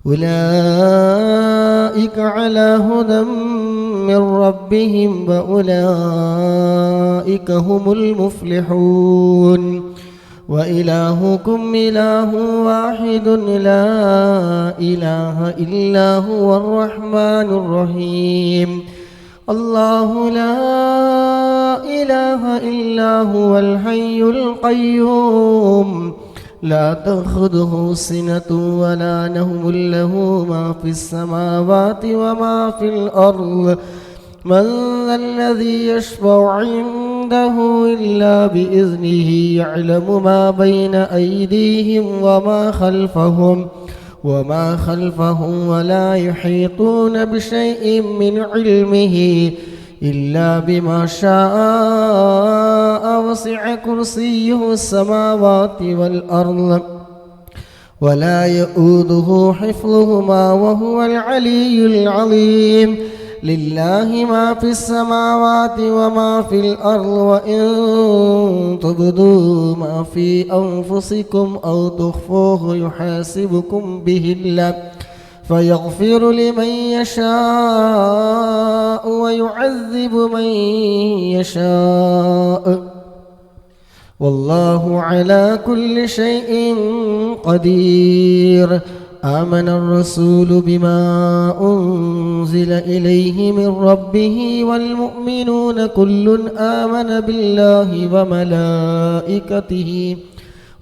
أولئك على هدى من ربهم وأولئك هم المفلحون وإلهكم إله واحد لا إله إلا هو الرحمن الرحيم الله لا إله إلا هو الحي القيوم لا تأخذه سنة ولا نوم له ما في السماوات وما في الأرض من ذا الذي يشفع عنده إلا بإذنه يعلم ما بين أيديهم وما خلفهم ولا يحيطون بشيء من علمه إلا بما شاء وسع كرسيه السماوات والأرض ولا يؤوده حفظهما وهو العلي العظيم لله ما في السماوات وما في الأرض وإن تبدوا ما في أنفسكم أو تخفوه يحاسبكم به الله فيغفر لمن يشاء ويعذب من يشاء والله على كل شيء قدير آمن الرسول بما أنزل إليه من ربه والمؤمنون كل آمن بالله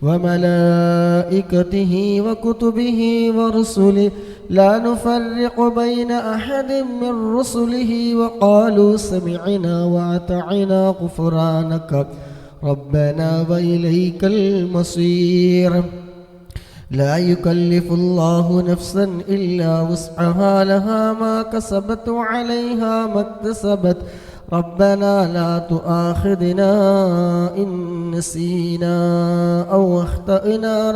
وملائكته وكتبه ورسله لا نفرق بين أحد من رسله وقالوا سمعنا وأطعنا غفرانك ربنا وإليك المصير لا يكلف الله نفسا إلا وسعها لها ما كسبت وعليها ما اكتسبت ربنا لا تؤاخذنا إن نسينا أو أخطأنا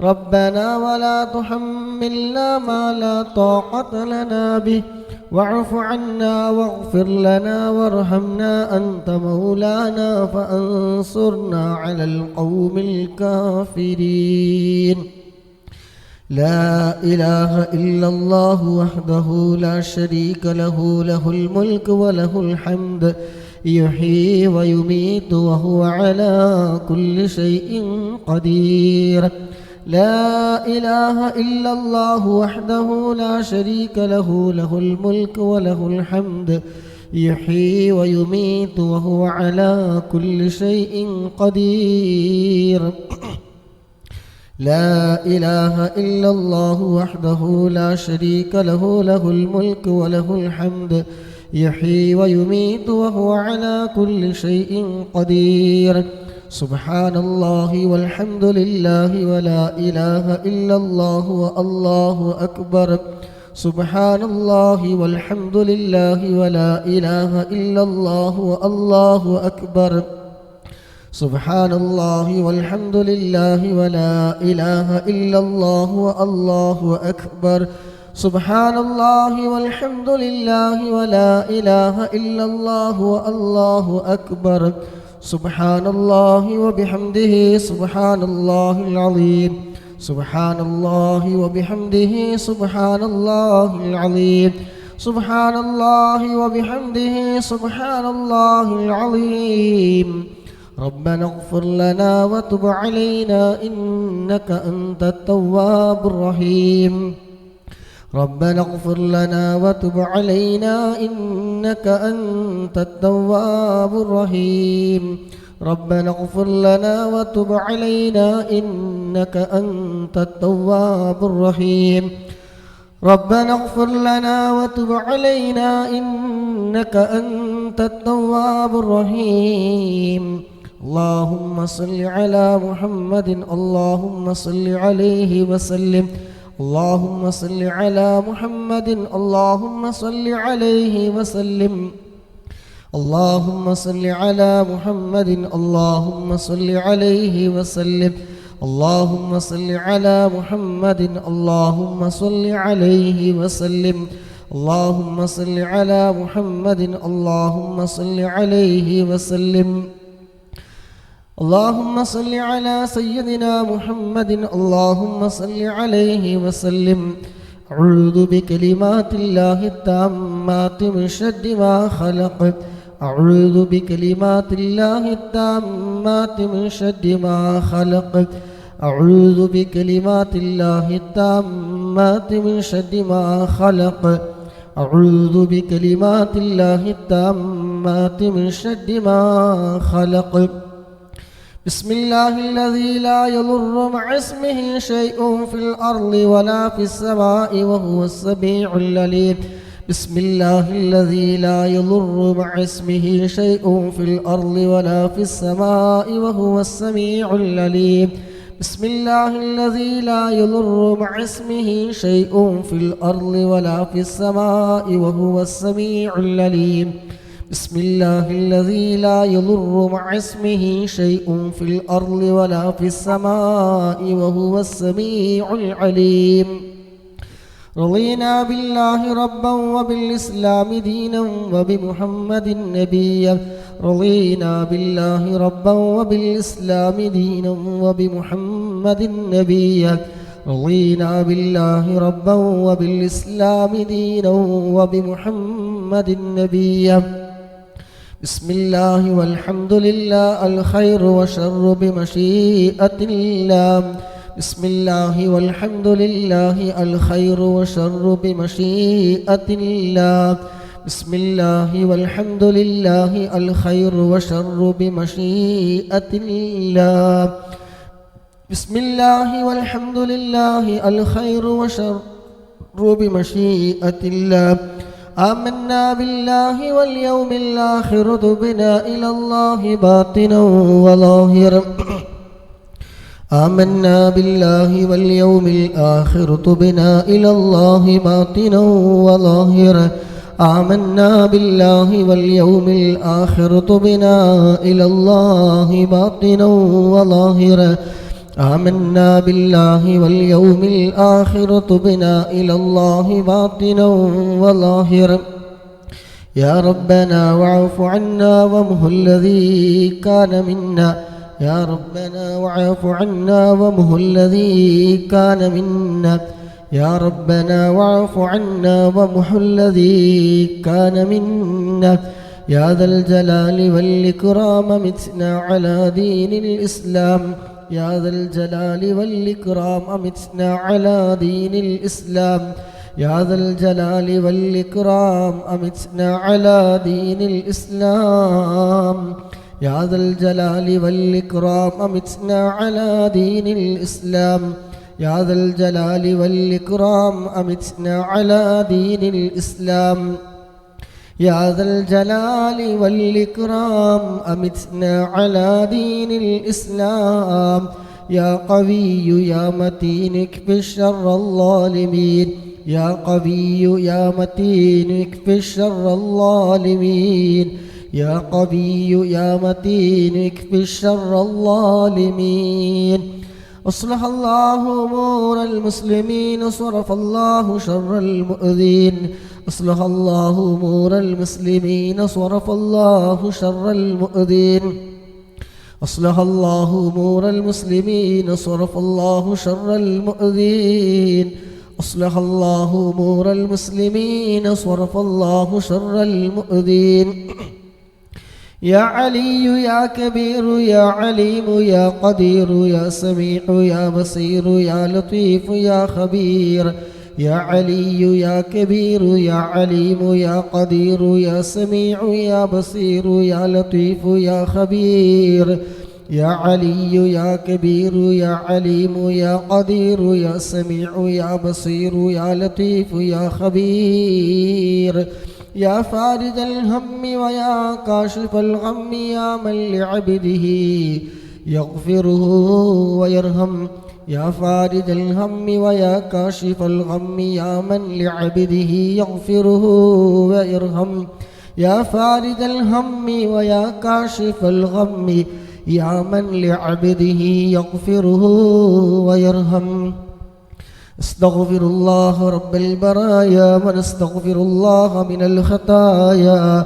ربنا ولا تحملنا ما لا طاقة لنا به واعف عنا واغفر لنا وارحمنا أنت مولانا فانصرنا على القوم الكافرين لا إله إلا الله وحده لا شريك له له الملك وله الحمد يحيي ويميت وهو على كل شيء قدير لا إله إلا الله وحده لا شريك له له الملك وله الحمد يحيي ويميت وهو على كل شيء قدير لا إله إلا الله وحده لا شريك له له الملك وله الحمد يحيي ويميت وهو على كل شيء قدير سبحان الله والحمد لله ولا إله إلا الله والله أكبر سبحان الله والحمد لله ولا إله إلا الله والله أكبر سبحان الله والحمد لله ولا إله إلا الله والله أكبر سبحان الله والحمد لله ولا إله إلا الله والله أكبر سبحان الله وبحمده سبحان الله العظيم سبحان الله وبحمده سبحان الله العظيم سبحان الله وبحمده سبحان الله العظيم ربنا اغفر لنا وتب علينا إنك أنت التواب الرحيم ربنا اغفر لنا وتب علينا إنك أنت التواب الرحيم ربنا اغفر لنا وتب علينا إنك أنت التواب الرحيم ربنا اغفر لنا وتب علينا إنك أنت التواب الرحيم اللهم صل على محمد اللهم صل عليه وسلم اللهم صل على محمد اللهم صل عليه وسلم اللهم صل على محمد اللهم صل عليه وسلم اللهم صل على محمد اللهم صل عليه وسلم اللهم صل على محمد اللهم صل عليه وسلم اللهم صل على سيدنا محمد اللهم صل عليه وسلم. أعوذ بكلمات الله التامات من شر ما خلق. أعوذ بكلمات الله التامات من شر ما خلق. أعوذ بكلمات الله التامات من شر ما خلق. أعوذ بكلمات الله التامات من شر ما خلق. بسم الله الذي لا يضر مع اسمه شيء في الأرض ولا في السماء وهو السميع العليم. بسم الله الذي لا يضر مع اسمه شيء في الأرض ولا في السماء وهو السميع العليم. بسم الله الذي لا يضر مع اسمه شيء في الأرض ولا في السماء وهو السميع العليم. بسم الله الذي لا يضر مع اسمه شيء في الأرض ولا في السماء وهو السميع العليم. رضينا بالله ربا وبالإسلام دينا وبمحمد نبيا. رضينا بالله ربا وبالإسلام دينا وبمحمد نبيا. رضينا بالله ربا وبالإسلام دينا وبمحمد نبيا. بسم الله والحمد لله الخير وشر بمشيئة الله. بسم الله والحمد لله الخير وشر بمشيئة الله. بسم الله والحمد لله الخير وشر بمشيئة الله. بسم الله والحمد لله الخير وشر بمشيئة الله. آمنا بالله واليوم الآخر تبنا إلى الله باطنا وظاهرا. آمنا بالله واليوم الآخر تبنا إلى الله باطنا وظاهرا. آمنا بالله واليوم الآخر تبنا إلى الله باطنا وظاهرا. آمنا بالله واليوم الآخر تبنا إلى الله باطنا وظاهرا. يا ربنا واعف عنا وامه الذي كان منا. يا ربنا واعف عنا وامه الذي كان منا. يا ربنا واعف عنا وامه الذي كان منا. يا ذا الجلال والإكرام متنا على دين الإسلام. يا ذا الجلال والإكرام أمتنا على دين الإسلام. يا ذا الجلال والإكرام أمتنا على دين الإسلام. يا ذا الجلال والإكرام أمتنا على دين الإسلام. يا ذا الجلال والإكرام أمتنا على دين الإسلام. يا ذا الجلال والإكرام أمتنا على دين الإسلام. يا قوي يا متين اكف شر الظالمين. يا قوي يا متين اكف شر الظالمين. يا قوي يا متين اكف شر الظالمين. أصلح الله أمور المسلمين وصرف الله شر المؤذين. أصلح الله أمور المسلمين صرف الله شر المؤذين. أصلح الله أمور المسلمين صرف الله شر المؤذين. أصلح الله أمور المسلمين صرف الله شر المؤذين. يا علي يا كبير يا عليم يا قدير يا سميع يا بصير يا لطيف يا خبير. يا علي يا كبير يا عليم يا قدير يا سميع يا بصير يا لطيف يا خبير. يا علي يا كبير يا عليم يا قدير يا سميع يا بصير يا لطيف يا خبير. يا فارج الهم ويا كاشف الغم يا من لعبده يغفره ويرحم. يا فارج الهم ويا كاشف الغم يا من لعبده يغفره ويرحم. يا فارج الهم ويا كاشف الغم يا من لعبده يغفره ويرحم. استغفر الله رب البرايا ونستغفر الله من الخطايا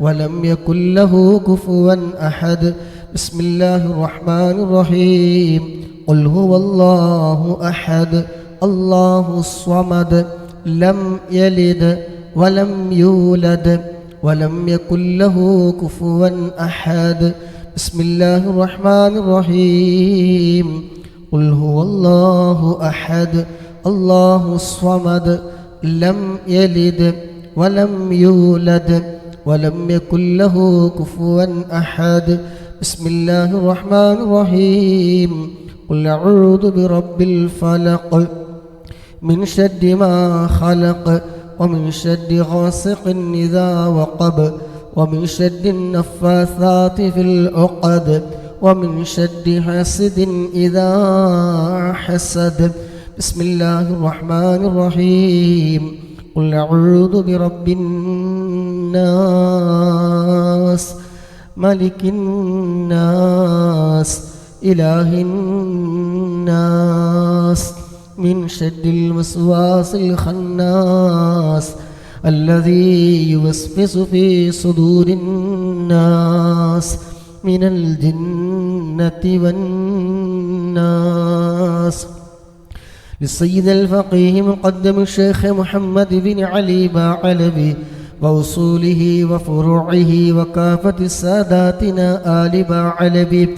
ولم يكن له كفوا أحد بسم الله الرحمن الرحيم قل هو الله أحد الله الصمد لم يلد ولم يولد ولم يكن له كفوا أحد بسم الله الرحمن الرحيم قل هو الله أحد الله الصمد لم يلد ولم يولد ولم يكن له كفوا أحد بسم الله الرحمن الرحيم قل أعوذ برب الفلق من شر ما خلق ومن شر غاسق إذا وقب ومن شر النفاثات في العقد ومن شر حاسد إذا حسد بسم الله الرحمن الرحيم قل أعوذ برب الناس ملك الناس إله الناس من شر الوسواس الخناس الذي يوسوس في صدور الناس من الجنة والناس للسيد الفقيه مقدم الشيخ محمد بن علي باعلبي وأصوله وفروعه وكافة الساداتنا آل باعلبي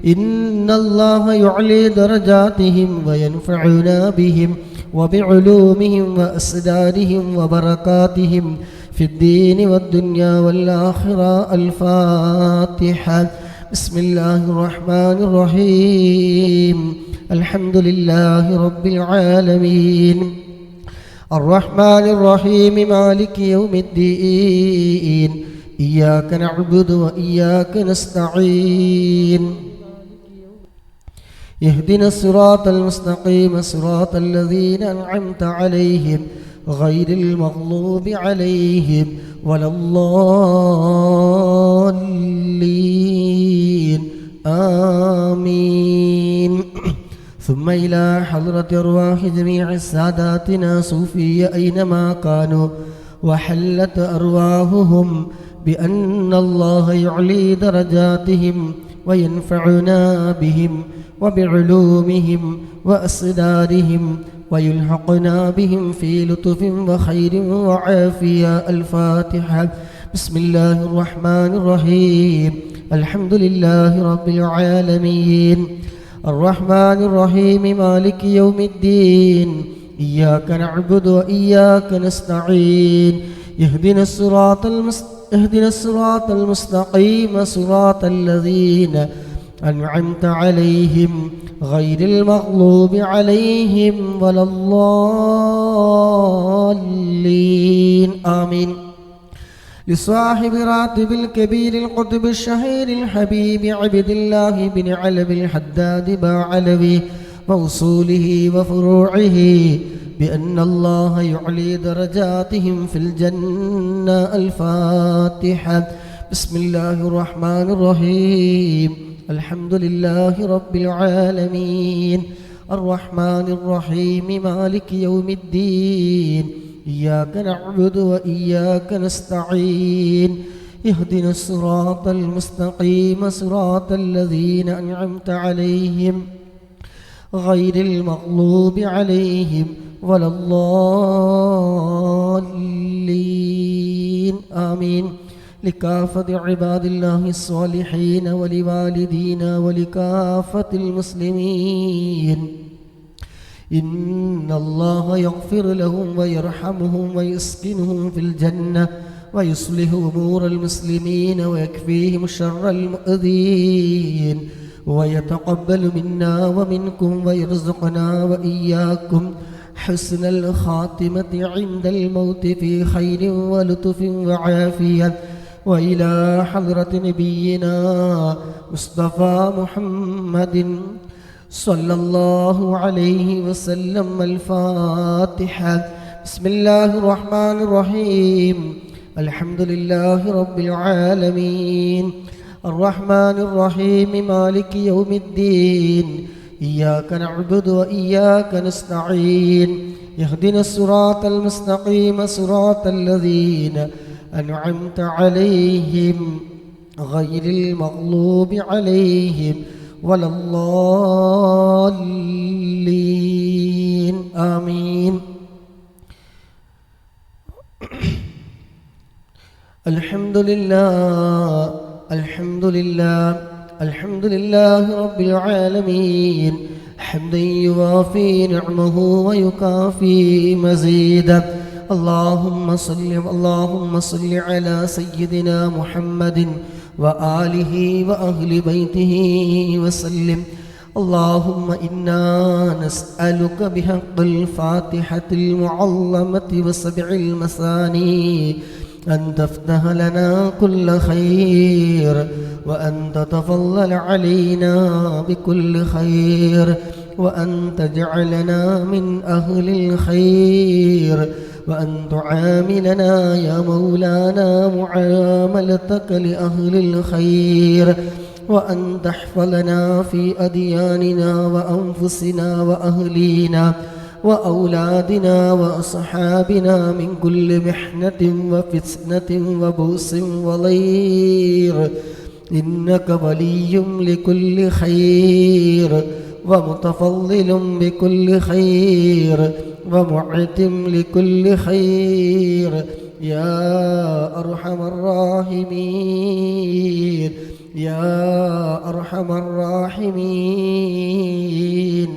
إن الله يعلي درجاتهم وينفعنا بهم وبعلومهم وأسرارهم وبركاتهم في الدين والدنيا والآخرة. الفاتحة. بسم الله الرحمن الرحيم. الحمد لله رب العالمين الرحمن الرحيم مالك يوم الدين إياك نعبد وإياك نستعين اهدنا الصراط المستقيم صراط الذين أنعمت عليهم غير المغضوب عليهم ولا الضالين آمين. ثم إلى حضرة أرواح جميع ساداتنا صوفية أينما كانوا وحلت أرواحهم بأن الله يعلي درجاتهم وينفعنا بهم وبعلومهم وأسرارهم ويلحقنا بهم في لطف وخير وعافية. الفاتحة. بسم الله الرحمن الرحيم. الحمد لله رب العالمين الرحمن الرحيم مالك يوم الدين إياك نعبد وإياك نستعين اهدنا الصراط المستقيم صراط الذين أنعمت عليهم غير المغضوب عليهم ولا الضالين آمين. لصاحب راتب الكبير القطب الشهير الحبيب عبد الله بن علوي الحداد باعلوي موصوله وفروعه بأن الله يعلي درجاتهم في الجنة. الفاتحة. بسم الله الرحمن الرحيم. الحمد لله رب العالمين الرحمن الرحيم مالك يوم الدين إياك نعبد وإياك نستعين اهدنا الصراط المستقيم صراط الذين أنعمت عليهم غير المغضوب عليهم ولا الضالين آمين. لكافة عباد الله الصالحين ولوالدينا ولكافة المسلمين إن الله يغفر لهم ويرحمهم ويسكنهم في الجنة ويصلح أمور المسلمين ويكفيهم شر المؤذين ويتقبل منا ومنكم ويرزقنا وإياكم حسن الخاتمة عند الموت في خير ولطف وعافية. وإلى حضرة نبينا مصطفى محمد صلى الله عليه وسلم. الفاتحة. بسم الله الرحمن الرحيم. الحمد لله رب العالمين الرحمن الرحيم مالك يوم الدين إياك نعبد وإياك نستعين اهدنا الصراط المستقيم صراط الذين أنعمت عليهم غير المغلوب عليهم ولا الضالين آمين. الحمد لله الحمد لله الحمد لله رب العالمين حمدا يوافي نعمه ويكافي مزيده. اللهم صل على سيدنا محمد وآله وأهل بيته وسلم. اللهم إنا نسألك بحق الفاتحة المعظمة وسبع المثاني أن تفتح لنا كل خير، وأن تتفضل علينا بكل خير، وأن تجعلنا من أهل الخير، وأن تعاملنا يا مولانا معاملتك لأهل الخير، وأن تحفظنا في أدياننا وأنفسنا وأهلينا وأولادنا وأصحابنا من كل محنة وفتنة وبؤس وضير، إنك ولي لكل خير ومتفضل بكل خير ومعتم لكل خير يا أرحم الراحمين يا أرحم الراحمين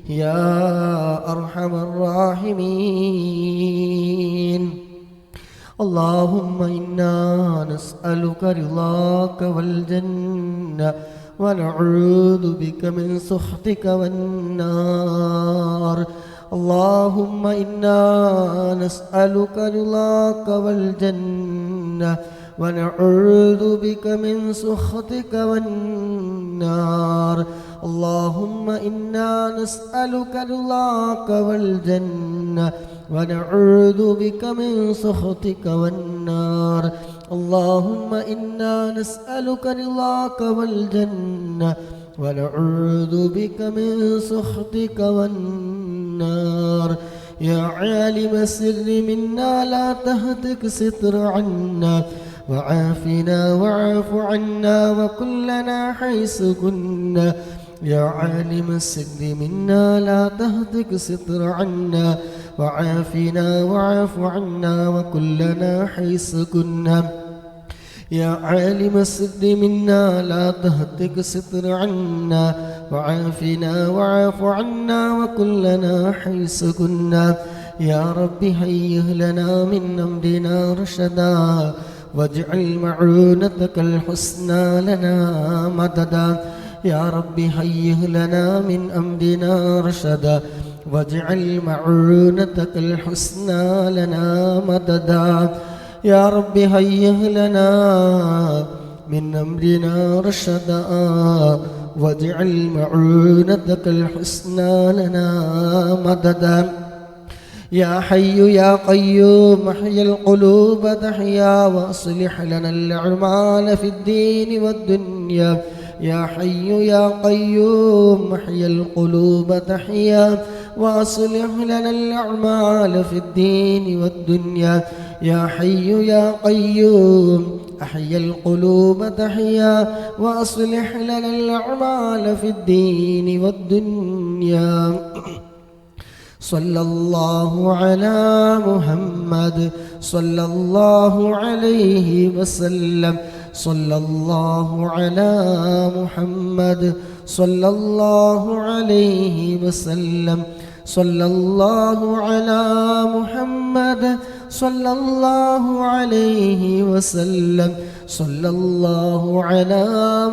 يا أرحم الراحمين. اللهم إنا نسألك رضاك والجنة ونعوذ بك من سخطك والنار. اللهم إنا نسألك رضاك والجنة ونعوذ بك من سخطك والنار. اللهم إنا نسألك رضاك والجنة ونعوذ بك من سخطك والنار. اللهم إنا نسألك رضاك والجنة ونعوذ بك من سخطك والنار. يا عالم السر منا لا تهتك ستر عنا، وعافنا واعف عنا وكلنا حيث كنا. يا عالم السر منا لا تهتك ستر عنا، وعافنا واعف عنا وكلنا حيث كنا. يا عالم السر منا لا تهتك ستر عنا، وعافنا واعف عنا وكلنا حيث كنا. يا رب هيئ لنا من أمرنا رشدا، واجعل معونتك الحسنى لنا مددا. يا رب هيئ لنا من أمرنا رشدا، واجعل معونتك الحسنى لنا مددا. يا رب هيئ لنا من أمرنا رشدا، واجعل معونتك الحسنى لنا مددا. يا حي يا قيوم احيي القلوب تحيا، واصلح لنا الأعمال في الدين والدنيا. يا حي يا قيوم احيي القلوب تحيا، واصلح لنا الأعمال في الدين والدنيا. يا حي يا قيوم احيي القلوب تحيا، واصلح لنا الأعمال في الدين والدنيا. صلى الله على محمد صلى الله عليه وسلم. صلى الله على محمد صلى الله عليه وسلم. صلى الله على محمد صلى الله عليه وسلم. صلى الله على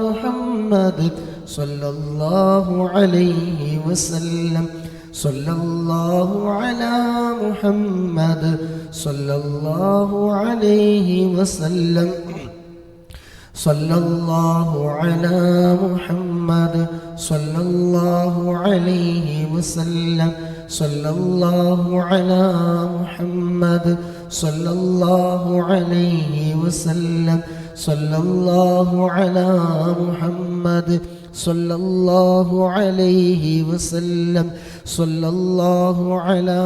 محمد صلى الله عليه وسلم. صلى الله على محمد صلى الله عليه وسلم. صلى الله على محمد صلى الله عليه وسلم. صلى الله على محمد صلى الله عليه وسلم. صلى الله على محمد صلى الله عليه وسلم صلى الله على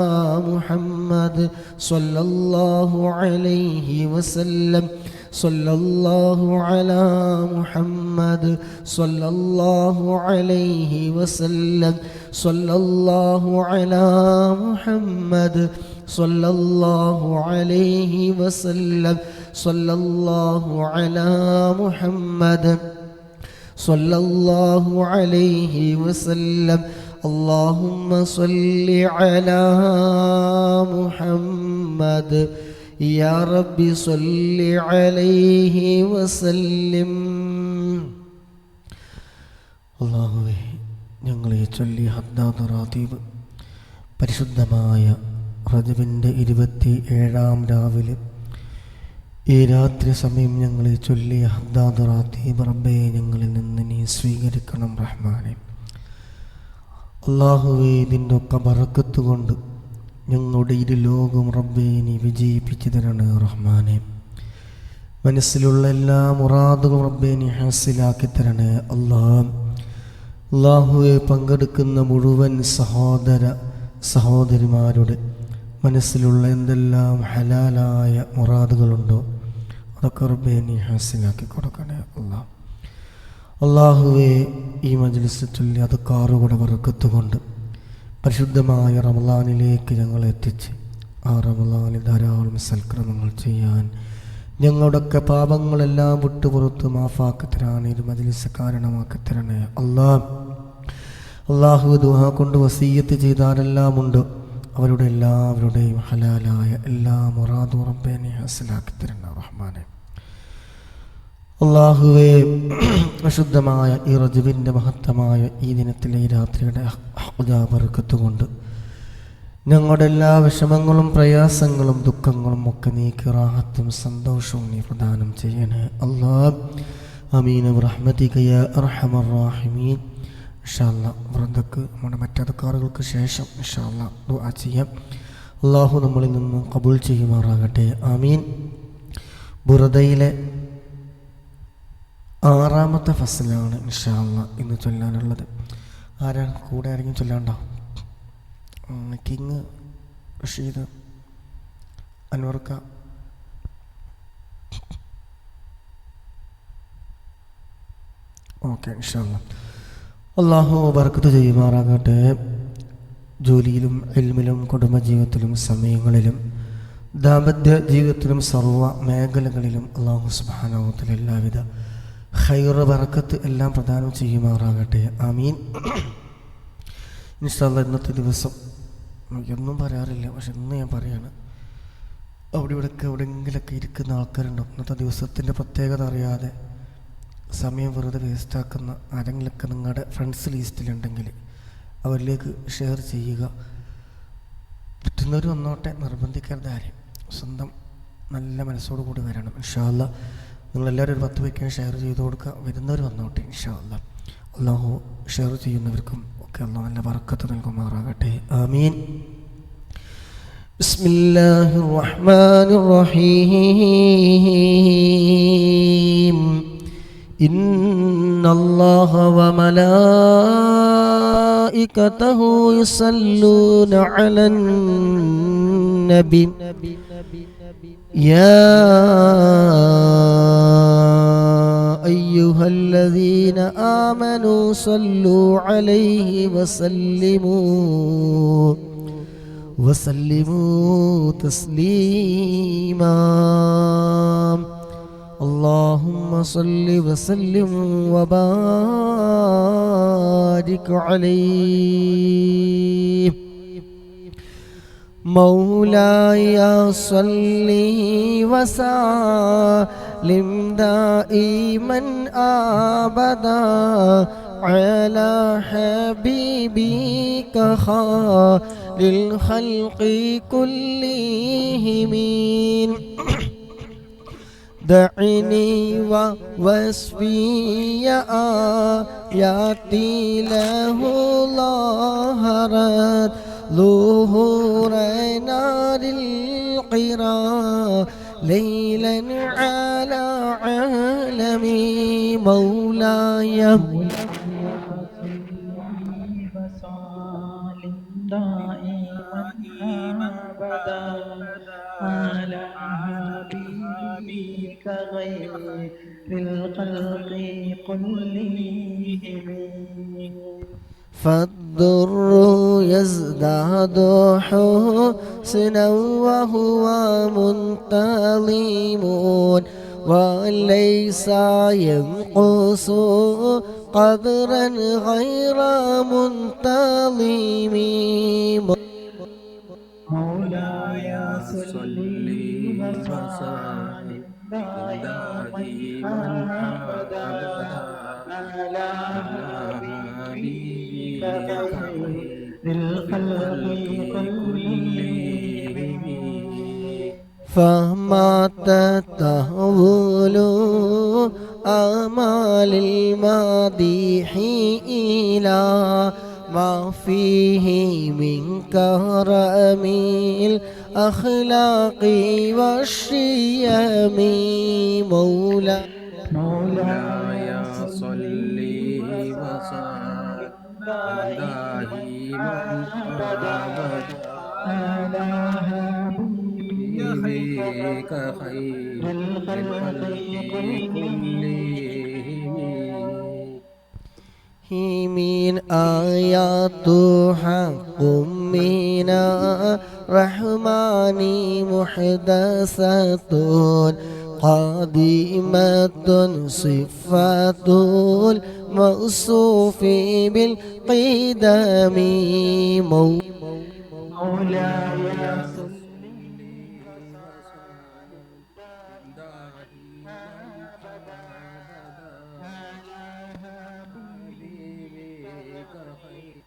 محمد صلى الله عليه وسلم صلى الله على محمد صلى الله عليه وسلم صلى الله على محمد صلى الله عليه وسلم صلى الله على محمد صلى الله عليه وسلم اللهم صل على محمد يا رب صل عليه وسلم. അല്ലാഹുവേ, ഞങ്ങളെ ചൊല്ലി ഹദ്ദാദ് റാത്തീബ് പരിശുദ്ധമായ റജബിൻ്റെ 27-ാം രാവിലെ ഈ രാത്രി സമയം ഞങ്ങളെ ചൊല്ലിയ ഹദ്ദാദ് റാത്തീബ് റബ്ബേ ഞങ്ങളിൽ നിന്ന് നീ സ്വീകരിക്കണം റഹ്മാനെ. അല്ലാഹുവേ, ഇതിൻ്റെ ഒക്കെ ബറക്കത്ത് കൊണ്ട് ഞങ്ങളുടെ ഇരു ലോകവും റബ്ബേ നീ വിജയിപ്പിച്ചു തരണേ റഹ്മാനെ. മനസ്സിലുള്ള എല്ലാ മുറാദുകളും റബ്ബേ നീ ഹാസിലാക്കി തരണേ അല്ലാഹുവേ, പങ്കെടുക്കുന്ന മുഴുവൻ സഹോദരിമാരുടെ മനസ്സിലുള്ള എന്തെല്ലാം ഹലാലായ മുറാദുകളുണ്ടോ അതൊക്കെ റബ്ബേ നീ ഹാസിലാക്കി കൊടുക്കണേ അല്ലാഹുവേ, ഈ മജ്ലിസ് ചൊല്ലി അത് കാറുകൂടെ ബറക്കത്തുകൊണ്ട് പരിശുദ്ധമായ റമളാനിലേക്ക് ഞങ്ങളെ എത്തിച്ച് ആ റമളാനിൽ ധാരാളം സൽക്രമങ്ങൾ ചെയ്യാൻ ഞങ്ങളുടെയൊക്കെ പാപങ്ങളെല്ലാം വിട്ടുപുറത്ത് മാഫാക്കി തരാൻ ഒരു മജ്ലിസ് കാരണമാക്കി തരണേ അല്ലാഹു ദുആ കൊണ്ട് വസീയത്ത് ചെയ്താരെല്ലാം ഉണ്ട് അവരുടെ എല്ലാവരുടെയും ഹലാലായ എല്ലാ മുറാദും റബ്ബേ നീ ഹാസിലാക്കി തരണേ റഹ്മാനെ. അല്ലാഹുവേ, അശുദ്ധമായ ഈ റജബിൻ്റെ മഹത്തമായ ഈ ദിനത്തിലെ ഈ രാത്രിയുടെ ബറക്കത്ത് കൊണ്ട് ഞങ്ങളുടെ എല്ലാ വിഷമങ്ങളും പ്രയാസങ്ങളും ദുഃഖങ്ങളും ഒക്കെ നീക്കി റാഹത്തും സന്തോഷവും നീ പ്രദാനം ചെയ്യണേ ആമീൻ ബിറഹ്മതിക യാ അർഹമർ റഹീമീൻ. ഇൻഷാ അല്ലാഹ് വ്രതക്ക് നമ്മുടെ മറ്റതുക്കാറുകൾക്ക് ശേഷം ഇൻഷാ അല്ലാഹ് ദുആ ചെയ്യാം. അല്ലാഹു നമ്മളിൽ നിന്ന് ഖബൂൽ ചെയ്യുമാറാകട്ടെ ആമീൻ. ബുറദയിലെ 6-ാമത്തെ ഫസ്ലാണ് ഇൻഷാ അല്ലാഹ് ഇന്ന് ചൊല്ലാനുള്ളത്. ആരാണ് കൂടെ ആരെങ്കിലും ചൊല്ലാണ്ടോ? കിങ്, റഷീദ്, അൻവർക്ക. ഓക്കെ, ഇൻഷാ അല്ലാഹ്. അല്ലാഹു ബർക്കത്ത് ചെയ്യുമാറാകട്ടെ. ജോലിയിലും ഇൽമിലും കുടുംബജീവിതത്തിലും സമയങ്ങളിലും ദാമ്പത്യ ജീവിതത്തിലും സർവ്വ മേഖലകളിലും അല്ലാഹു സുബ്ഹാനഹു വ തആല എല്ലാവിധ ഖൈർ ബറക്കത്ത് എല്ലാം പ്രദാനം ചെയ്യുമാറാകട്ടെ ആമീൻ. ഇൻഷാ അല്ലാഹ് ഇന്നത്തെ ദിവസം എന്നും പറയാറില്ല, പക്ഷെ ഇന്ന് ഞാൻ പറയാണ്. അവിടെ ഇവിടെയൊക്കെ എവിടെയെങ്കിലൊക്കെ ഇരിക്കുന്ന ആൾക്കാരുണ്ടാവും ഇന്നത്തെ ദിവസത്തിൻ്റെ പ്രത്യേകത അറിയാതെ സമയം വെറുതെ വേസ്റ്റാക്കുന്ന ആരെങ്കിലൊക്കെ നിങ്ങളുടെ ഫ്രണ്ട്സ് ലിസ്റ്റിലുണ്ടെങ്കിൽ അവരിലേക്ക് ഷെയർ ചെയ്യുക. പറ്റുന്നവർ വന്നോട്ടെ, നിർബന്ധിക്കരുത് ആരെയും. സ്വന്തം നല്ല മനസ്സോടു കൂടി വരണം ഇൻഷാ അല്ലാഹ്. നിങ്ങളെല്ലാവരും ഒരു 10 പേർക്ക് ഷെയർ ചെയ്ത് കൊടുക്കുക. വരുന്നവർ വന്നോട്ടെ ഇൻഷാ അല്ലാഹ്. അല്ലാഹു ഷെയർ ചെയ്യുന്നവർക്കും ഒക്കെ അല്ലാഹു നല്ല ബറക്കത്ത് നൽകുമാറാകട്ടെ ആമീൻ. ബിസ്മില്ലാഹിർ റഹ്മാനിർ റഹീം. ഇന്നല്ലാഹ വ മലായികതഹു യുസല്ലൂന അലൻ നബി യാ അയ്യുഹല്ലദീന ആമനൂ സല്ലൂ അലൈഹി വസല്ലിമൂ തസ്ലീമാ. اللهم صل وسلم وبارك عليه. مولاي صل وسلم دائما ابدا على حبيبك خير الخلق كلهم. دعني ووصفي آياتي له ظهرت ظهور نار القرى ليلا على عالمي. مولاي أبدا على حبيبك غير الخلق كلهم. فالضر يزداد حسنا وهو منتظم وليس ينقص قدرا غير منتظم. مولاي صل وسلم وسلم دائما أبدا أبدا على على حبيبك حبيبك خير خير الخلق الخلق كلهم. كلهم. فما تتهول آمال المديح إلى ما فيه من كرم الأخلاق والشيم. مولاي مولاي صل صل وسلم وسلم دائما دائما أبدا أبدا على حبيبك حبيبك خير خير الخلق الخلق كلهم. كلهم. من آيات حق من الرحمن محدثة قديمة صفة الموصوف بالقدم. مولاي مولاي صل صل وسلم وسلم دائما دائما أبدا أبدا على حبيبك حبيبك خير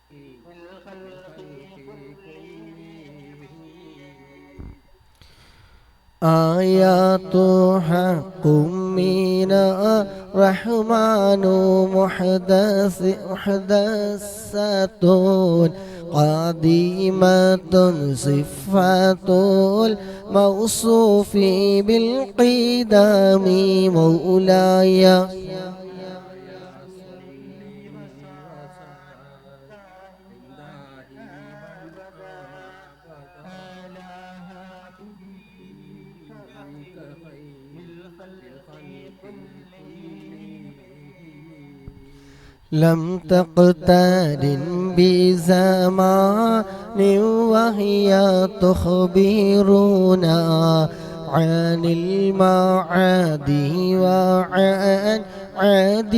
الخلق الخلق كلهم. آيات حق من الرحمن محدثة قديمة صفة الموصوف بالقدم. مولاي مولاي صل وسلم دائما أبدا حبيبك خير الخلق كلهم. لم تقترن بزمان وهي تخبرنا عن المعاد وعن عاد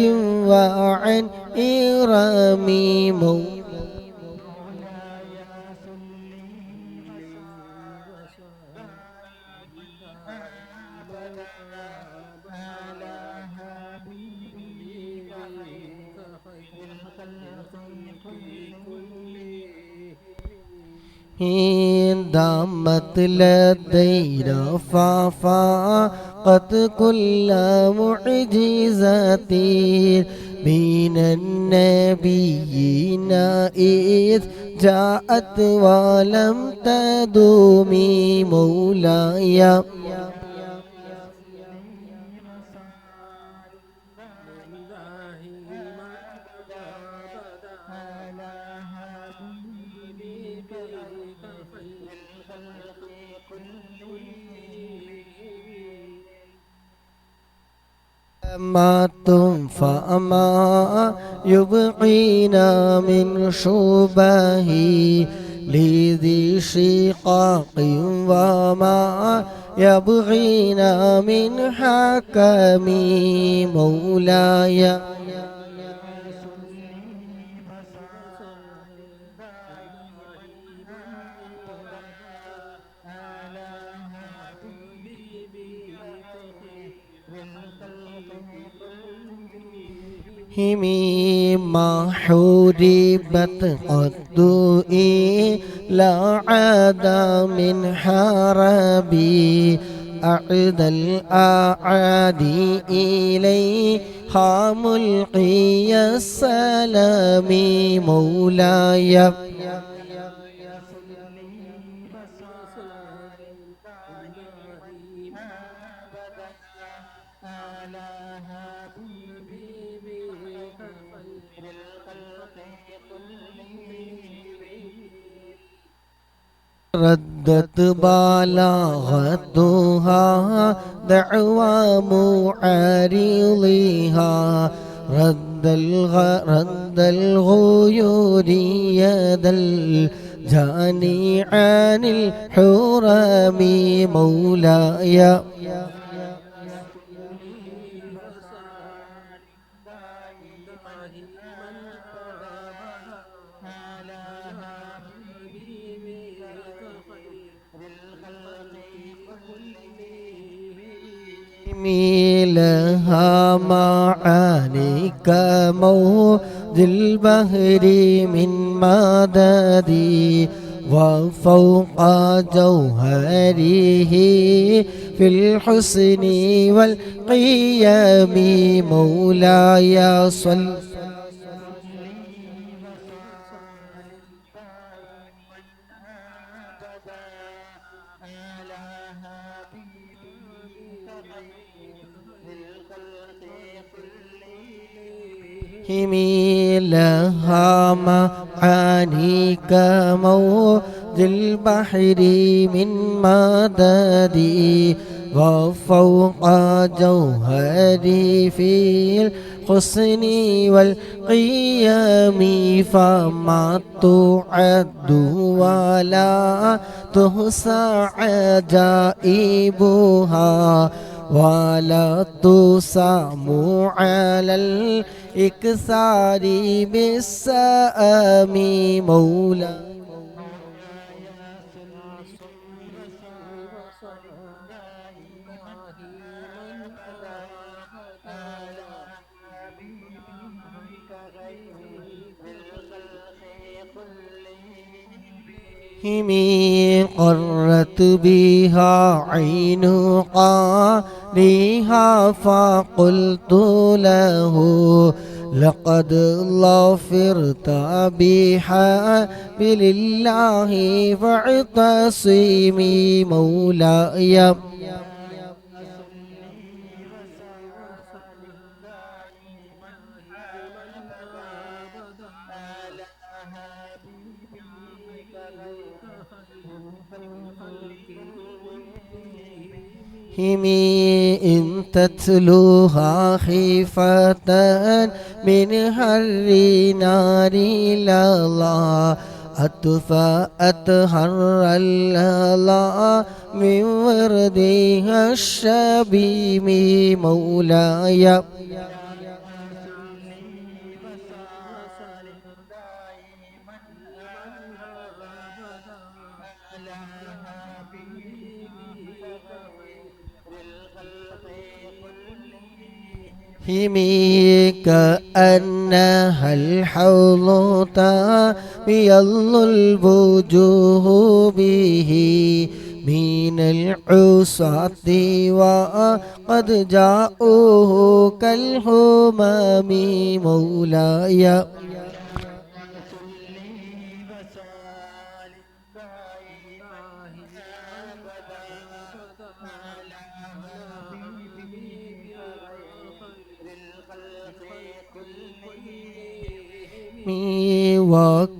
وعن إرم. مولاي صل وسلم دائما دائما أبدا على أبدا حبيبك حبيبك خير خير الخلق الخلق كلهم. كلهم. إن دامت لدينا ففاقت كل معجزة من النبيين إذ جاءت ولم تدوم. مولاي من دائما أبدا حبيبك خير الخلق كلهم. ما فما يبقينا من شبه لذي شقاق وما يبغينا من حكم. مولاي دائما أبدا حبيبك خير الخلق كلهم. ما حربت قد لا عاد من حربي أعد الأعادي إليها ملقي السلام. مولاي وسلم دائما على حبيبك خير خير الخلق الخلق كلهم. كلهم. ردت بلاغتها دعوى معارضها رد الغيور يد الجاني عن الحرم مولاي لها معاني كموج البحر من مددي وفوق جوهره في الحسن والقيام مولاي صل لها معاني كموج البحر من مددي وفوق جوهري في الحسن والقيام فما تعد ولا تحصى عجائبها ولا تسام على الإكثار بالسآم مولا قرت بها عين قاريها فقلت له لقد ظفرت بحبل الله فاعتصمي مولاي إن تتلوها خيفة من حر نار الله أطفأتها الله من وردها الشبيب مولاي كأنها الحوض تبيض الوجوه به من العصاة وقد جاءوه كالهمام مولاي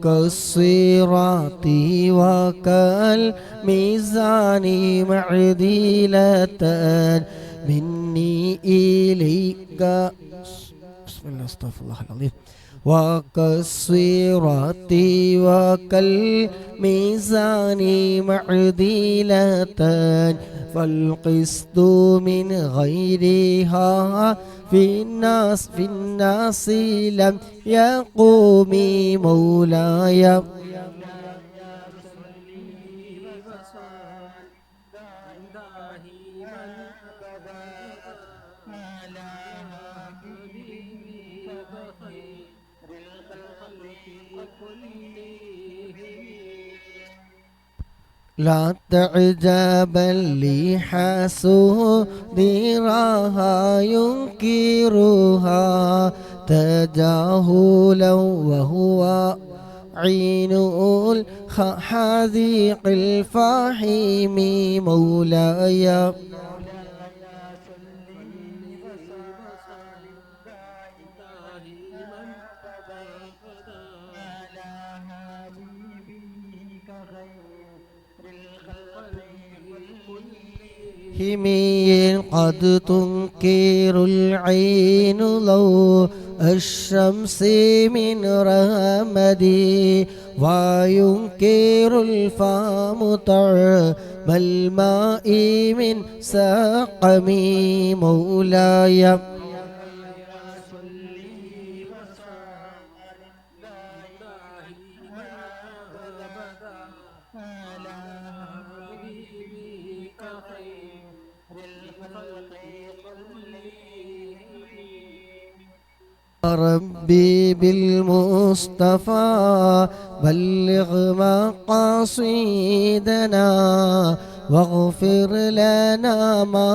وكالصراط وكالميزان معدلة مني إليك بسم الله استغفر الله العظيم وكالصراط وكالميزان معدلة فالقسط من غيرها في الناس لم يقوم مولاي لا تعجبا لحسود راها ينكرها تجاهلا وهو عين الحذيق الفاحم مولاي قد تنكر العين ضوء الشمس من رمدي وينكر الفم طعم الماء من سقمي مولاي حبيبك خير الخلق كلهم ربي بالمصطفى بلغ مقاصدنا واغفر لنا ما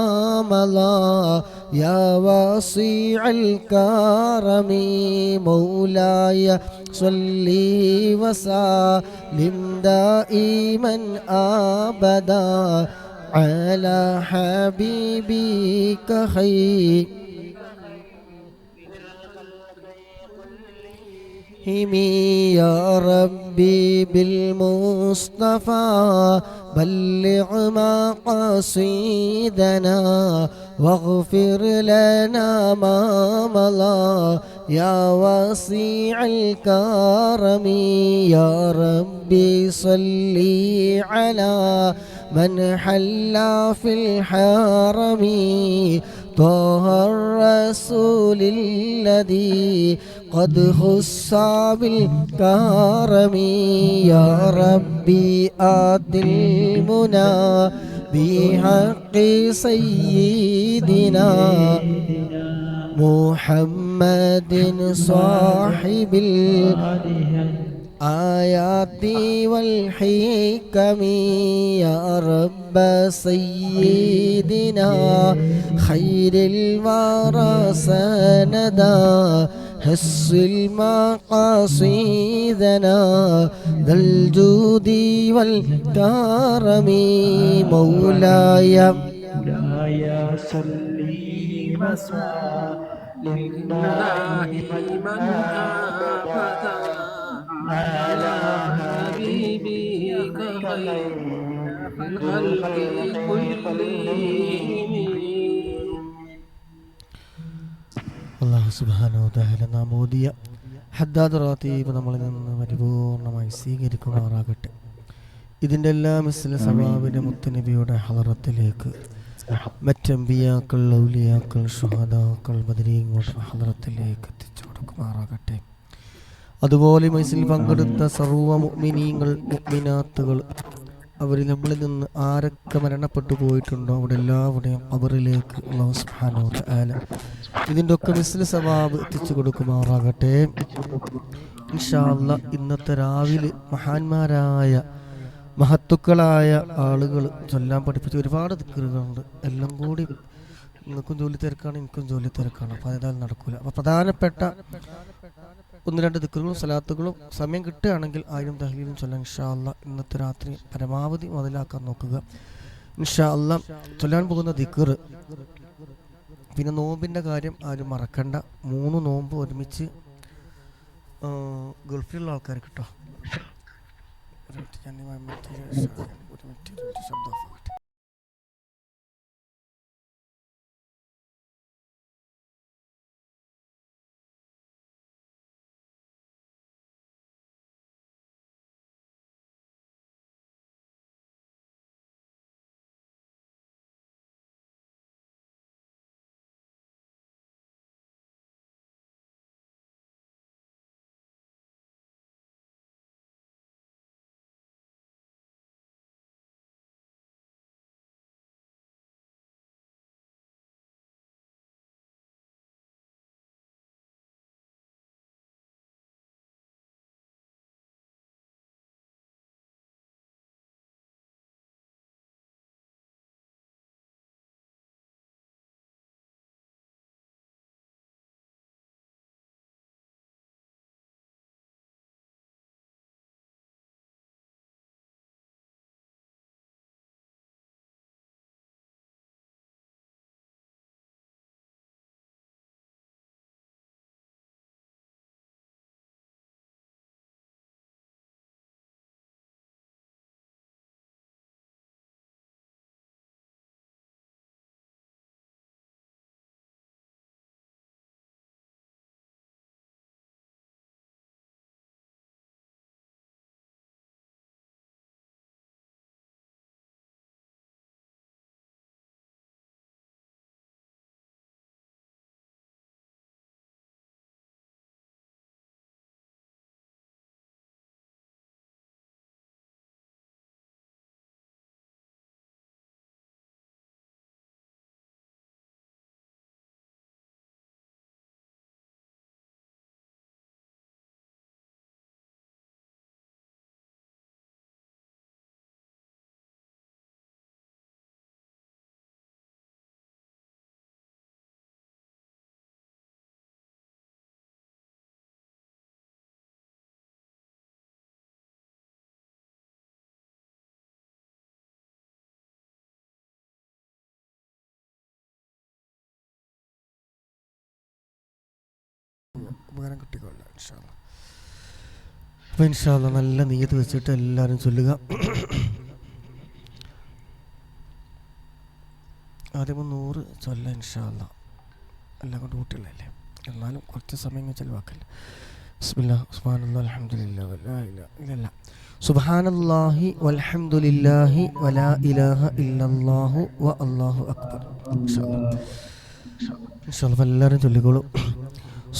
مضى يا واسع الكرم مولاي صل وسلم دائما ابدا على حبيبك خير يا ربي بالمصطفى بلغ مقاصدنا واغفر لنا ما مضى يا واسع الكرم يا ربي صل على من حل في الحرم طه الرسول الذي قد خص بالكرم يا ربي آت المنى بحق سيدنا محمد صاحب الآيات والحكم يا رب سيدنا خير الورى سندا حصل مقاصدنا ذا الجود والكرم مولاي صلي وسلم دائما أبدا على حبيبك خير الخلق كلهم അല്ലാഹു സുബ്ഹാനഹു വ തആല നാം ഓതിയ ഹദ്ദാദ് റാത്തീബ് നമ്മളിൽ നിന്ന് പരിപൂർണമായി സ്വീകരിക്കുമാറാകട്ടെ. ഇതിൻ്റെ എല്ലാ മിസ്ല സവാബിൻ്റെ മുത്തുനബിയുടെ ഹളറത്തിലേക്ക് മറ്റമ്പിയാക്കൾ ഔലിയാക്കൾ ഷുഹദാക്കൾ ബദരീങ്ങളുടെ ഹളറത്തിലേക്ക് എത്തിച്ചു കൊടുക്കുമാറാകട്ടെ. അതുപോലെ മൈസിൽ പങ്കെടുത്ത സർവ്വ മുഅ്മിനീങ്ങൾ മുഅ്മിനാത്തുകൾ അവരിൽ നമ്മളിൽ നിന്ന് ആരൊക്കെ മരണപ്പെട്ടു പോയിട്ടുണ്ടോ അവിടെ എല്ലാവരുടെയും ഖബറിലേക്ക് അല്ലാഹു സുബ്ഹാനഹു വ തആല ഇതിൻ്റെ ഒക്കെ മിസ്ല സവാബ് എത്തിച്ചു കൊടുക്കുമാറാകട്ടെ. ഇൻഷാ അല്ലാഹ് ഇന്നത്തെ രാവിലെ മഹാന്മാരായ മഹത്തുക്കളായ ആളുകൾ ചൊല്ലാൻ പഠിപ്പിച്ച ഒരുപാട് ദിക്റുകളുണ്ട്. എല്ലാം കൂടി നിങ്ങൾക്കും ജോലി തിരക്കാണ്, എനിക്കും ജോലി തിരക്കാണ്, അപ്പോൾ അതായത് നടക്കില്ല. അപ്പോൾ പ്രധാനപ്പെട്ട ഒന്ന് രണ്ട് ദിക്റുകളും സലാത്തുകളും സമയം കിട്ടുകയാണെങ്കിൽ 1000 തഹ്ലീലും ചൊല്ലാൻ ഇൻഷാ അല്ലാഹ് ഇന്നത്തെ രാത്രി പരമാവധി മുതലാക്കാൻ നോക്കുക. ഇൻഷാ അല്ലാഹ് ചൊല്ലാൻ പോകുന്ന ദിക്ർ, പിന്നെ നോമ്പിൻ്റെ കാര്യം ആരും മറക്കണ്ട. 3 നോമ്പ് ഒരുമിച്ച് ഗൾഫിലുള്ള ആൾക്കാർ കേട്ടോ. ഒരു മിനിറ്റ് ശബ്ദം ഉപകാരം കിട്ടിക്കൊള്ള ഇൻഷാ അല്ലാ. അപ്പോൾ ഇൻഷാ അല്ലാ നല്ല നിയ്യത്ത് വെച്ചിട്ട് എല്ലാവരും ചൊല്ലുക. ആദ്യം 100 ചൊല്ല ഇൻഷാ അല്ലാ. എല്ലാം കൊണ്ട് കുട്ടികളല്ലേ, എന്നാലും കുറച്ച് സമയം ചിലവാക്കല്ല. ബിസ്മില്ലാ സുബ്ഹാനല്ലാഹി അൽഹംദുലില്ലാഹി വലാ ഇലാഹ ഇല്ലല്ലാഹ് സുബ്ഹാനല്ലാഹി വൽഹംദുലില്ലാഹി വലാ ഇലാഹ ഇല്ലല്ലാഹു വഅല്ലാഹു അക്ബർ. ഇൻഷാ അല്ലാ എല്ലാവരും ചൊല്ലിക്കോളൂ.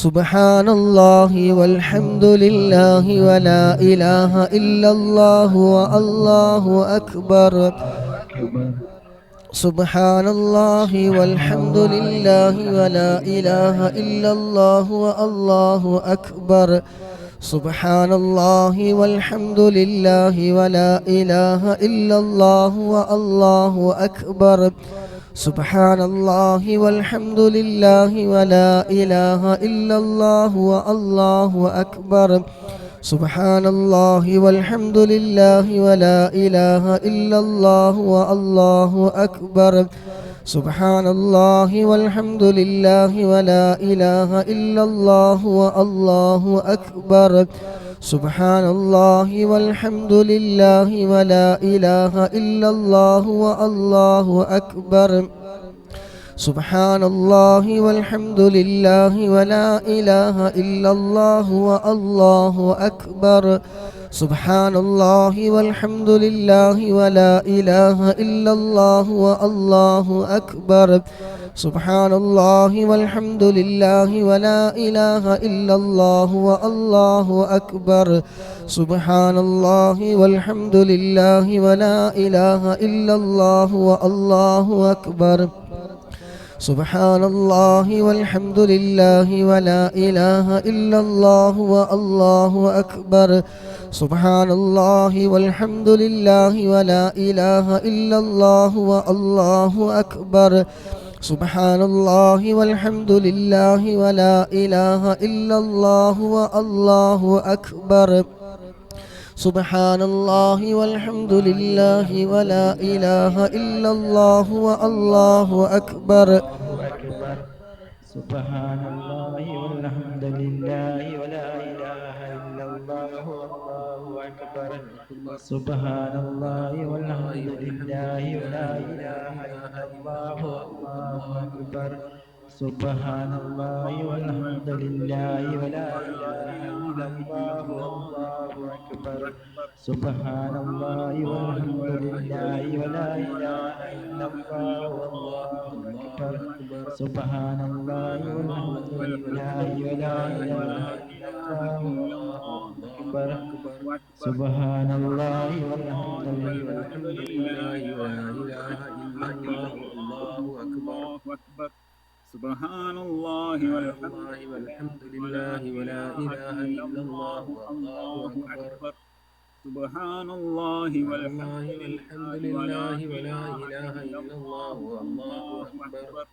സുബ്ഹാനല്ലാഹി വൽഹംദുലില്ലാഹി വലാ ഇലാഹ ഇല്ലല്ലാഹു വഅല്ലാഹു അക്ബർ. സുബ്ഹാനല്ലാഹി വൽഹംദുലില്ലാഹി വലാ ഇലാഹ ഇല്ലല്ലാഹു വഅല്ലാഹു അക്ബർ. സുബ്ഹാനല്ലാഹി വൽഹംദുലില്ലാഹി വലാ ഇലാഹ ഇല്ലല്ലാഹു വഅല്ലാഹു അക്ബർ. സുബ്ഹാനല്ലാഹി വൽഹംദുലില്ലാഹി വലാ ഇലാഹ ഇല്ലല്ലാഹു വഅല്ലാഹു അക്ബർ. സുബ്ഹാനല്ലാഹി വൽഹംദുലില്ലാഹി വലാ ഇലാഹ ഇല്ലല്ലാഹു വഅല്ലാഹു അക്ബർ. സുബ്ഹാനല്ലാഹി വൽഹംദുലില്ലാഹി വലാ ഇലാഹ ഇല്ലല്ലാഹു വഅല്ലാഹു അക്ബർ. സുബ്ഹാനല്ലാഹി വൽഹംദുലില്ലാഹി വലാ ഇലാഹ ഇല്ലല്ലാഹു വഅല്ലാഹു അക്ബർ. സുബ്ഹാനല്ലാഹി വൽഹംദുലില്ലാഹി വലാ ഇലാഹ ഇല്ലല്ലാഹു വഅല്ലാഹു അക്ബർ. സുബ്ഹാനല്ലാഹി വൽഹംദുലില്ലാഹി വലാ ഇലാഹ ഇല്ലല്ലാഹു വഅല്ലാഹു അക്ബർ. സുബ്ഹാനല്ലാഹി വൽഹംദുലില്ലാഹി വലാ ഇലാഹ ഇല്ലല്ലാഹു വഅല്ലാഹു അക്ബർ. സുബ്ഹാനല്ലാഹി വൽഹംദുലില്ലാഹി വലാ ഇലാഹ ഇല്ലല്ലാഹു വഅല്ലാഹു അക്ബർ. സുബ്ഹാനല്ലാഹി വൽഹംദുലില്ലാഹി വലാ ഇലാഹ ഇല്ലല്ലാഹു വഅല്ലാഹു അക്ബർ. സുബ്ഹാനല്ലാഹി വൽഹംദുലില്ലാഹി വലാ ഇലാഹ ഇല്ലല്ലാഹു വഅല്ലാഹു അക്ബർ. സുബ്ഹാനല്ലാഹി വൽഹംദുലില്ലാഹി വലാ ഇലാഹ ഇല്ലല്ലാഹു വഅല്ലാഹു അക്ബർ. സുബ്ഹാനല്ലാഹി വൽഹംദുലില്ലാഹി വലാ ഇലാഹ ഇല്ലല്ലാഹു വഅല്ലാഹു അക്ബർ. സുബ്ഹാനല്ലാഹി വൽഹംദുലില്ലാഹി വലാ ഇലാഹ ഇല്ലല്ലാഹു വല്ലാഹു അക്ബർ. സുബ്ഹാനല്ലാഹി വൽഹംദുലില്ലാഹി വലാ ഇലാഹ ഇല്ലല്ലാഹു വല്ലാഹു അക്ബർ. സുബ്ഹാനല്ലാഹി വൽഹംദുലില്ലാഹി വലാ ഇലാഹ ഇല്ലല്ലാഹു വല്ലാഹു അക്ബർ. സുബ്ഹാനല്ലാഹി വൽഹംദുലില്ലാഹി വലാ ഇലാഹ ഇല്ലല്ലാഹു വല്ലാഹു അക്ബർ. സുബ്ഹാനല്ലാഹി വൽഹംദുലില്ലാഹി വലാ ഇലാഹ ഇല്ലല്ലാഹു വല്ലാഹു അക്ബർ. സുബ്ഹാനല്ലാഹി വൽഹംദുലില്ലാഹി വലാ ഇലാഹ ഇല്ലല്ലാഹു വല്ലാഹു അക്ബർ. സുബ്ഹാനല്ലാഹി വൽഹംദുലില്ലാഹി വലാ ഇലാഹ ഇല്ലല്ലാഹു വല്ലാഹു അക്ബർ. സുബ്ഹാനല്ലാഹി വൽഹംദുലില്ലാഹി വലാ ഇലാഹ ഇല്ലല്ലാഹു വല്ലാഹു അക്ബർ. സുബ്ഹാനല്ലാഹി വൽഹംദുലില്ലാഹി വലാ ഇലാഹ ഇല്ലല്ലാഹു വല്ലാഹു അക്ബർ. സുബ്ഹാനല്ലാഹി വൽഹംദുലില്ലാഹി വലാ ഇലാഹ ഇല്ലല്ലാഹു വല്ലാഹു അക്ബർ.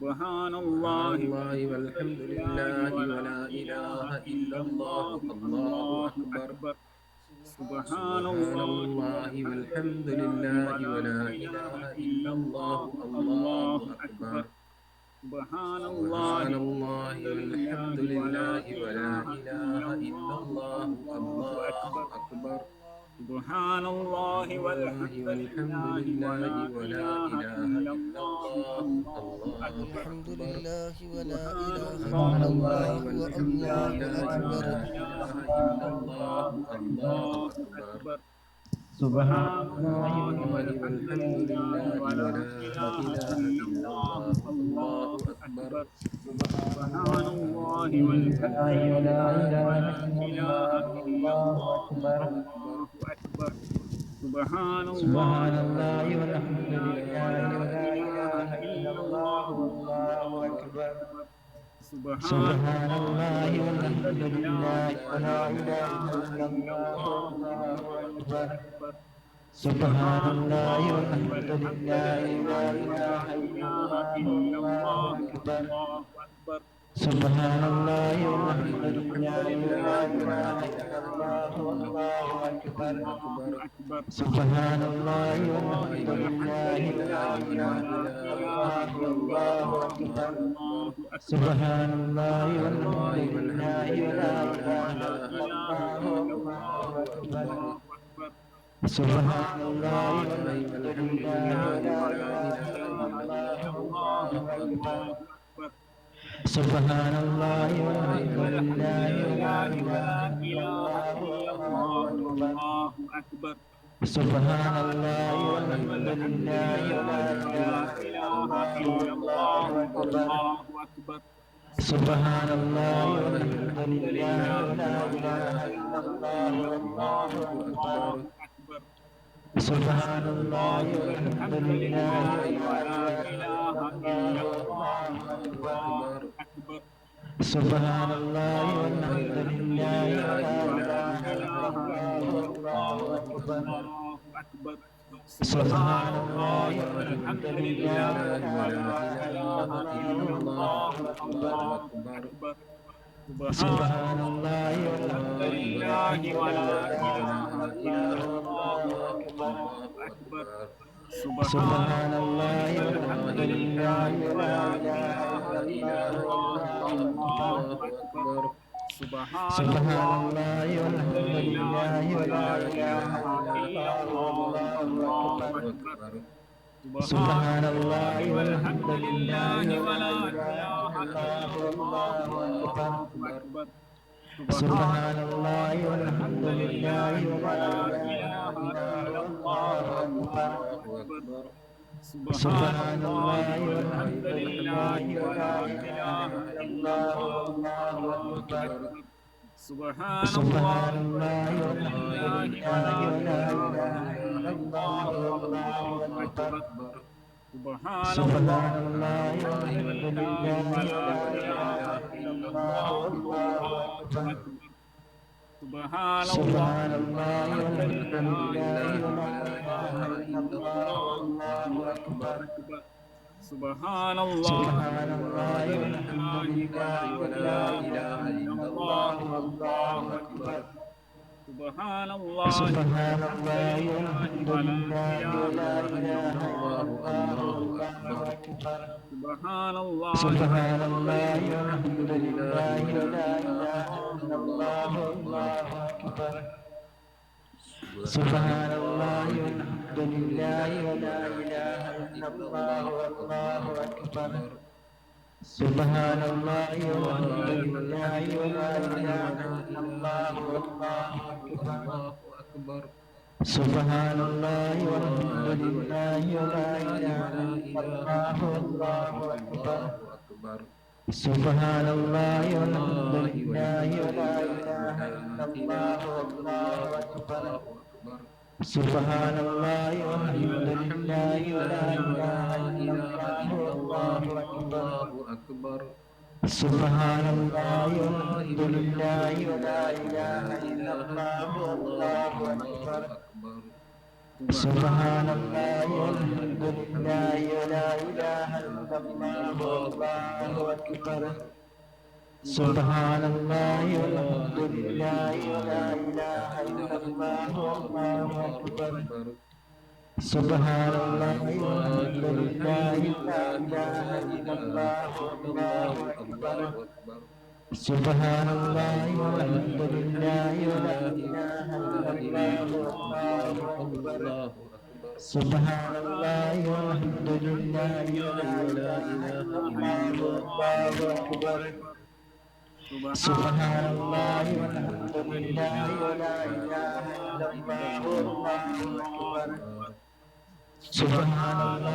സുബ്ഹാനല്ലാഹി വൽഹംദുലില്ലാഹി വലാ ഇലാഹ ഇല്ലല്ലാഹു വല്ലാഹു അക്ബർ. സുബ്ഹാനല്ലാഹി വൽഹംദുലില്ലാഹി വലാ ഇലാഹ ഇല്ലല്ലാഹു വല്ലാഹു അക്ബർ. അൽഹംദുലില്ലാഹി വലാ ഇലാഹ സുബ്ഹാനല്ലാഹി ഇല്ലല്ലാഹു വഅല്ലാഹു വൽഹംദുലില്ലാഹി അക്ബർ. വലാ ഇലാഹ ഇല്ലല്ലാഹു വല്ലാഹു അക്ബർ. സുബ്ഹാനല്ലാഹി വൽഹംദുലില്ലാഹി വലാ ഇലാഹ ഇല്ലല്ലാഹു വല്ലാഹു അക്ബർ. സുബ്ഹാനല്ലാഹി വൽഹംദുലില്ലാഹി വലാ ഇലാഹ ഇല്ലല്ലാഹു വല്ലാഹു അക്ബർ. സുബ്ഹാനല്ലാഹി വൽഹംദുലില്ലാഹി വലാ ഇലാഹ ഇല്ലല്ലാഹു വല്ലാഹു അക്ബർ. സുബ്ഹാനല്ലാഹി വൽഹംദുലില്ലാഹി വലാ ഇലാഹ ഇല്ലല്ലാഹു വല്ലാഹു അക്ബർ. സുബ്ഹാനല്ലാഹി വൽഹംദുലില്ലാഹി വലാ ഇലാഹ ഇല്ലല്ലാഹു വല്ലാഹു അക്ബർ. സുബ്ഹാനല്ലാഹി വൽഹംദുലില്ലാഹി വലാ ഇലാഹ ഇല്ലല്ലാഹു വല്ലാഹു അക്ബർ. സുബ്ഹാനല്ലാഹി വൽഹംദുലില്ലാഹി വലാ ഇലാഹ ഇല്ലല്ലാഹു الله أكبر سبحان الله والحمد الله والحمد لله ولا لله ولا إله إله إلا إلا الله الله والله الله أكبر أكبر سبحان الله الله والحمد والحمد لله لله ولا ولا إله إله إلا إلا الله الله والله الله أكبر أكبر سبحان الله الله والحمد والحمد لله ولا لله ولا إله إلا إله الله إلا والله الله أكبر سبحان الله الله والحمد والحمد لله لله ولا ولا إله إله إلا إلا الله الله والله الله أكبر أكبر سبحان الله الله والحمد والحمد لله لله ولا ولا إله إله إلا إلا الله الله والله الله أكبر أكبر سبحان الله الله والحمد والحمد لله لله ولا ولا إله إلا إله الله إلا والله الله أكبر أكبر سبحان الله الله والحمد والحمد لله لله ولا ولا إله إله إلا الله إلا والله الله أكبر أكبر سبحان الله الله والحمد والحمد لله لله ولا ولا إله إلا إله الله إلا الله والله أكبر الله أكبر سبحان الله والحمد الله لله والحمد ولا لله إله ولا إلا الله إله إلا والله الله أكبر الله أكبر سبحان الله والحمد الله والحمد لله ولا لله إله ولا إلا الله إله إلا والله الله أكبر الله أكبر سبحان الله والحمد الله لله ولا لا إله إله إلا إلا الله الله والله الله أكبر أكبر سبحان الله والحمد لله ولا إله إلا الله والله الله أكبر أكبر سبحان الله والحمد لله ولا إله إلا الله أكبر الله أكبر سبحان الله الله والحمد والحمد لله ولا لله ولا إله إله إلا إلا الله الله والله الله أكبر أكبر سبحان الله والحمد الله لله والحمد ولا لله إله ولا إلا إله إلا الله الله والله الله أكبر أكبر سبحان سبحان الله الله والحمد والحمد لله لله ولا ولا إله إله إلا إلا الله الله والله الله أكبر أكبر سبحان الله والحمد الحمد لله لله ولا ولا إله إله إلا إلا الله الله والله الله أكبر أكبر سبحان الله الله والحمد والحمد لله لله ولا ولا إله إله إلا إلا الله الله والله الله أكبر أكبر سبحان الله والحمد لله لا ولا إله إله إلا إلا الله الله الله والله أكبر أكبر سبحان الله والحمد الحمد لله لله ولا ولا إله إله إلا إلا الله الله الله والله أكبر أكبر سبحان سبحان الله الله والحمد والحمد لله لله ولا ولا إله إله إلا إلا الله الله والله الله أكبر أكبر سبحان سبحان الله والحمد الله لله والحمد ولا لله إله ولا إلا إله الله إلا والله الله أكبر الله أكبر سبحان الله سبحان والحمد الله لله والحمد ولا لله إله ولا إلا إله الله إلا الله والله أكبر الله أكبر سبحان الله سبحان والحمد الله لله والحمد ولا لله إله ولا إلا الله إله إلا والله الله أكبر الله أكبر سبحان الله الله والحمد والحمد لله ولا لله ولا إله إلا إله الله إلا والله الله أكبر الله أكبر سبحان الله سبحان الله والحمد والحمد لله ولا لله إله ولا إلا إله الله إلا الله والله الله أكبر أكبر سبحان سبحان الله الله والحمد والحمد لله ولا لله ولا إله إله إلا إلا الله الله والله الله أكبر أكبر سبحان الله سبحان والحمد الله والحمد لله ولا لله ولا إله إلا إله الله إلا الله والله الله أكبر أكبر سبحان سبحان الله الله والحمد والحمد لله لا لله إله ولا إلا إله الله إلا والله الله أكبر الله أكبر سبحان سبحان الله الله والحمد والحمد لله ولا لله إله ولا إلا الله إله إلا والله الله أكبر الله أكبر سبحان الله والحمد لله ولا ولا إله إله إلا إلا الله الله والله الله أكبر أكبر سبحان الله الله والحمد والحمد لله لله ولا ولا إله إله إلا إلا الله الله والله الله أكبر أكبر سبحان سبحان الله الله والحمد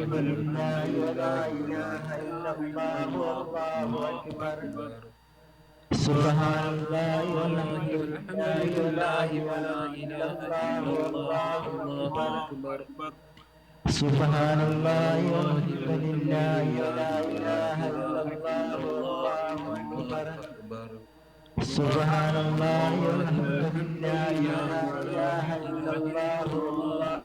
والحمد لله ولا لله ولا إله إلا إله إلا الله الله والله الله أكبر أكبر سبحان الله الله والحمد والحمد لله ولا لله إله ولا إلا إله الله إلا الله والله الله أكبر أكبر سبحان سبحان الله الله والحمد والحمد لله لله ولا ولا إله إلا إله الله إلا الله والله الله أكبر أكبر سبحان الله الله والحمد والحمد لله لله ولا ولا إله إلا إله الله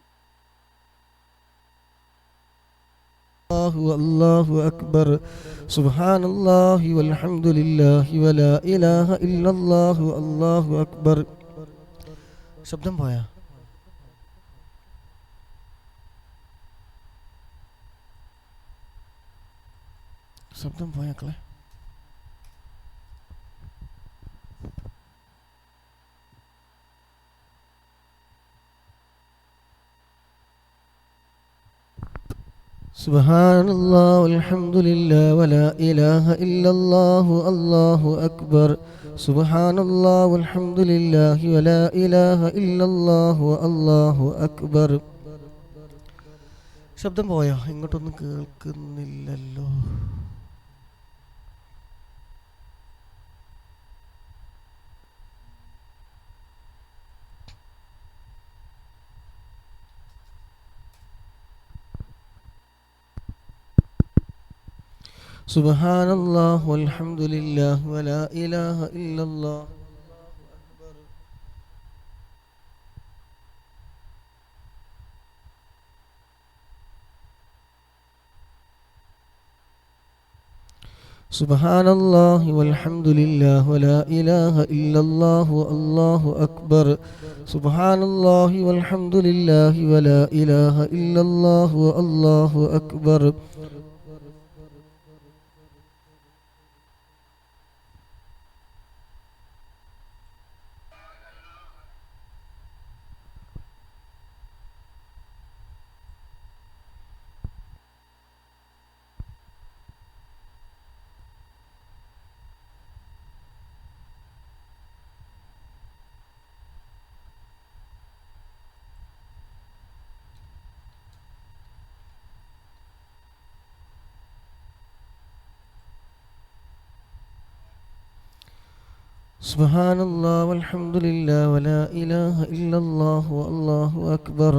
إلا الله الله أكبر سبحان الله والحمد لله ولا إله إلا الله الله أكبر ശബ്ദം പോയാ ശബ്ദം പോയേക്കളെ. സുബ്ഹാനല്ലാഹ് വൽഹംദുലില്ലാഹ് വലാ ഇലാഹ ഇല്ലല്ലാഹു അല്ലാഹു അക്ബർ. സുബ്ഹാനല്ലാഹ് വൽഹംദുലില്ലാഹി വലാ ഇലാഹ ഇല്ലല്ലാഹു അല്ലാഹു അക്ബർ. ശബ്ദം പോയോ? ഇങ്ങോട്ടൊന്നും കേൾക്കുന്നില്ലല്ലോ. സുബ്ഹാനല്ലാഹ് വൽഹംദുലില്ലാഹി വലാ ഇലാഹ ഇല്ലല്ലാഹ്. സുബ്ഹാനല്ലാഹി വൽഹംദുലില്ലാഹി വലാ ഇലാഹ ഇല്ലല്ലാഹു അല്ലാഹു അക്ബർ. സുബ്ഹാനല്ലാഹി വൽഹംദുലില്ലാഹി വലാ ഇലാഹ ഇല്ലല്ലാഹു അല്ലാഹു അക്ബർ. സുബ്ഹാനല്ലാഹി വൽഹംദുലില്ലാഹി വലാ ഇലാഹ ഇല്ലല്ലാഹു അല്ലാഹു അക്ബർ.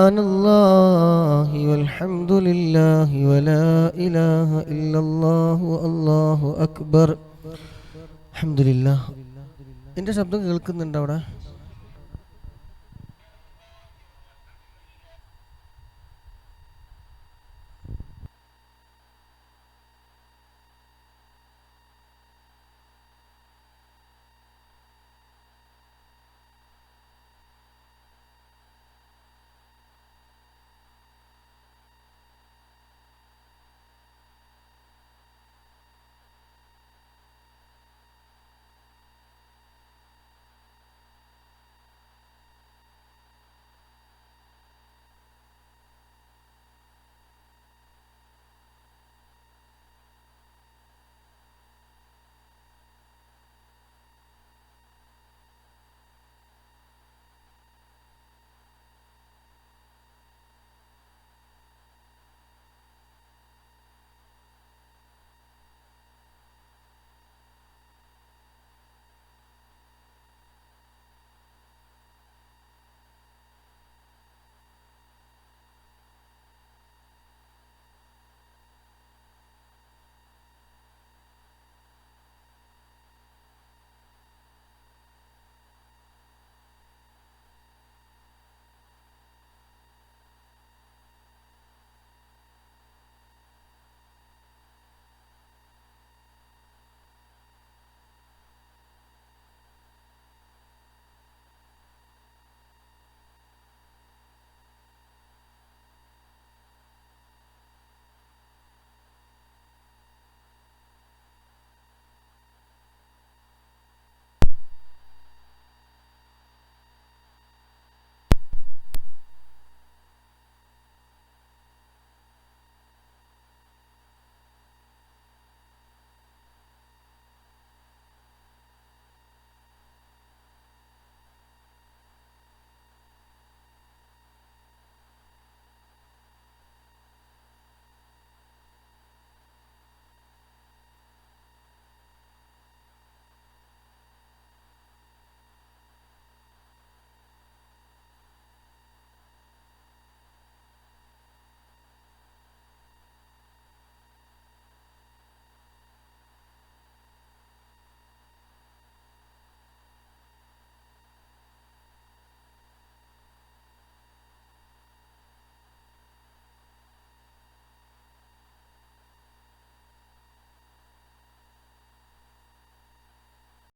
സുബ്ഹാനല്ലാഹി വൽഹംദുലില്ലാഹി വലാ ഇലാഹ ഇല്ലല്ലാഹു അല്ലാഹു അക്ബർ. അൽഹംദുലില്ലാഹ്. എൻ്റെ ശബ്ദം കേൾക്കുന്നുണ്ടോ അവിടെ?